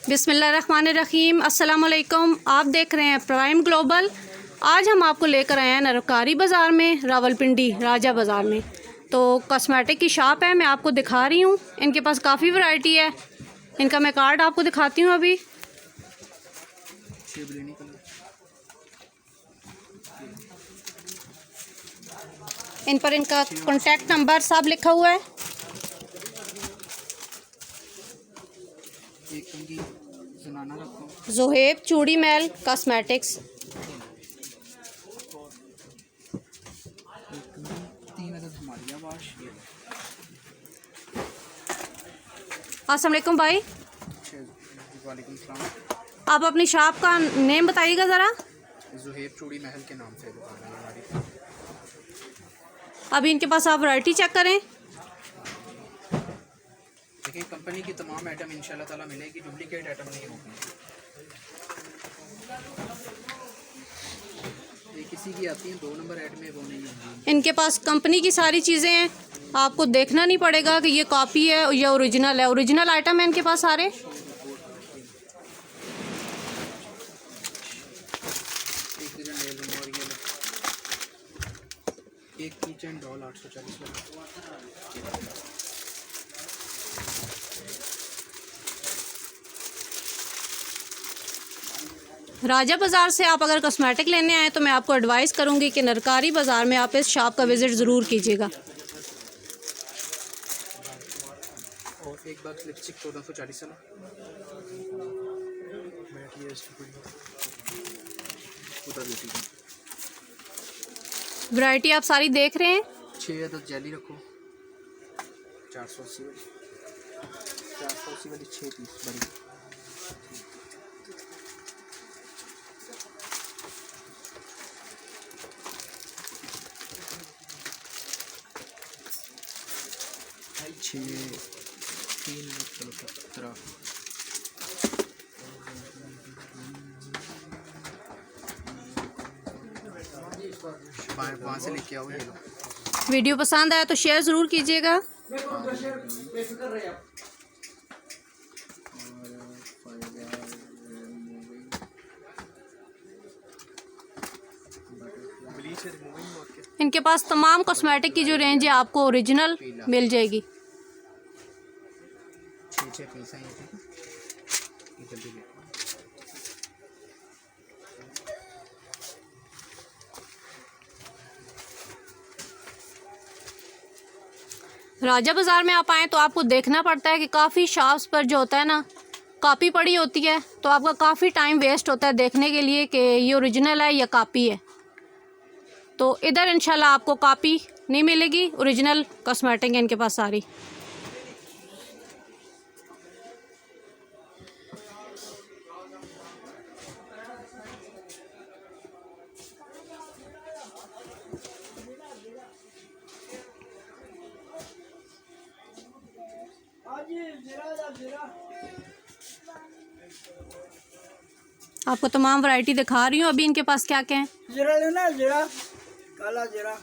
बिस्मिल्लाहिर्रहमानिर्रहीम। अस्सलामुअलैकुम। आप देख रहे हैं प्राइम ग्लोबल। आज हम आपको लेकर आए हैं नरकारी बाज़ार में, रावलपिंडी राजा बाज़ार में। तो कॉस्मेटिक की शॉप है, मैं आपको दिखा रही हूँ। इनके पास काफ़ी वैरायटी है। इनका मैं कार्ड आपको दिखाती हूँ अभी। इन पर इनका कॉन्टैक्ट नंबर सब लिखा हुआ है। ज़ुहैब चूड़ी महल कॉस्मेटिक्स। अस्सलाम वालेकुम भाई। वालेकुम सलाम। आप अपनी शॉप का नेम बताइएगा ज़रा। ज़ुहैब चूड़ी महल के नाम से दुकान है हमारी। अभी इनके पास आप वैरायटी चेक करें। देखिए, कंपनी की तमाम आइटम इंशाल्लाह ताला मिलेगी, डुप्लीकेट आइटम नहीं होगी। ये किसी की आती हैं 2 नंबर ऐड में, वो नहीं होगी। इनके पास कंपनी की सारी चीज़ें हैं, आपको देखना नहीं पड़ेगा कि ये कॉपी है या ओरिजिनल है। ओरिजिनल आइटम है इनके पास सारे। एक किचन डॉल 840 राजा बाज़ार से आप अगर कॉस्मेटिक लेने आए तो मैं आपको एडवाइस करूंगी कि नरकारी बाज़ार में आप इस शॉप का विज़िट ज़रूर कीजिएगा। और एक बॉक्स लिपस्टिक 1440 वाला। वैरायटी आप सारी देख रहे हैं। 6 अदद जेली रखो, 480 वाली 6 पीस बड़ी। वहाँ से लेके आओ ये लो। वीडियो पसंद आया तो शेयर ज़रूर कीजिएगा। इनके पास तमाम कॉस्मेटिक की जो रेंज है आपको ओरिजिनल मिल जाएगी। 6 पीस हैं ये, जल्दी देखो। राजा बाज़ार में आप आएँ तो आपको देखना पड़ता है कि काफ़ी शॉप्स पर जो होता है ना, कॉपी पड़ी होती है, तो आपका काफ़ी टाइम वेस्ट होता है देखने के लिए कि ये ओरिजिनल है या कॉपी है। तो इधर इंशाल्लाह आपको कॉपी नहीं मिलेगी, ओरिजिनल कॉस्मेटिक है इनके पास सारी। आपको तमाम वैरायटी दिखा रही हूँ अभी इनके पास क्या क्या है। जीरा लेना, जीरा काला जीरा।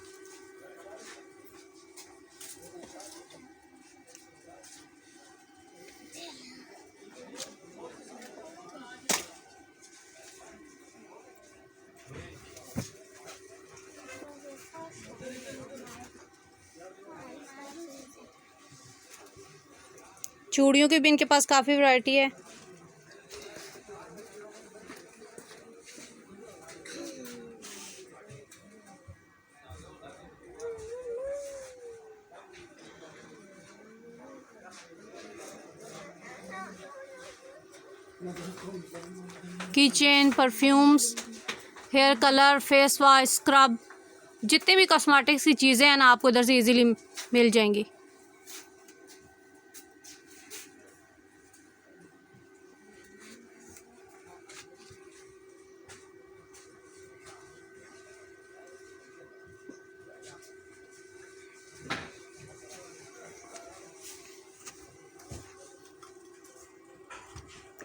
चूड़ियों की भी इनके पास काफ़ी वैरायटी है। Kitchen, perfumes, hair colour, face wash, scrub, जितने भी कॉस्मेटिक्स की चीज़ें हैं ना आपको इधर से इजीली मिल जाएंगी।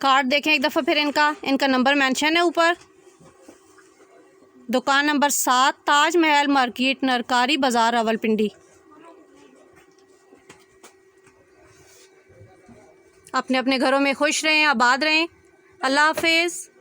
कार्ड देखें एक दफ़ा फिर। इनका नंबर मेंशन है ऊपर। दुकान नंबर 7, ताज महल मार्केट, नरकारी बाज़ार, रावलपिंडी। अपने अपने घरों में खुश रहें, आबाद रहें। अल्लाह हाफिज़।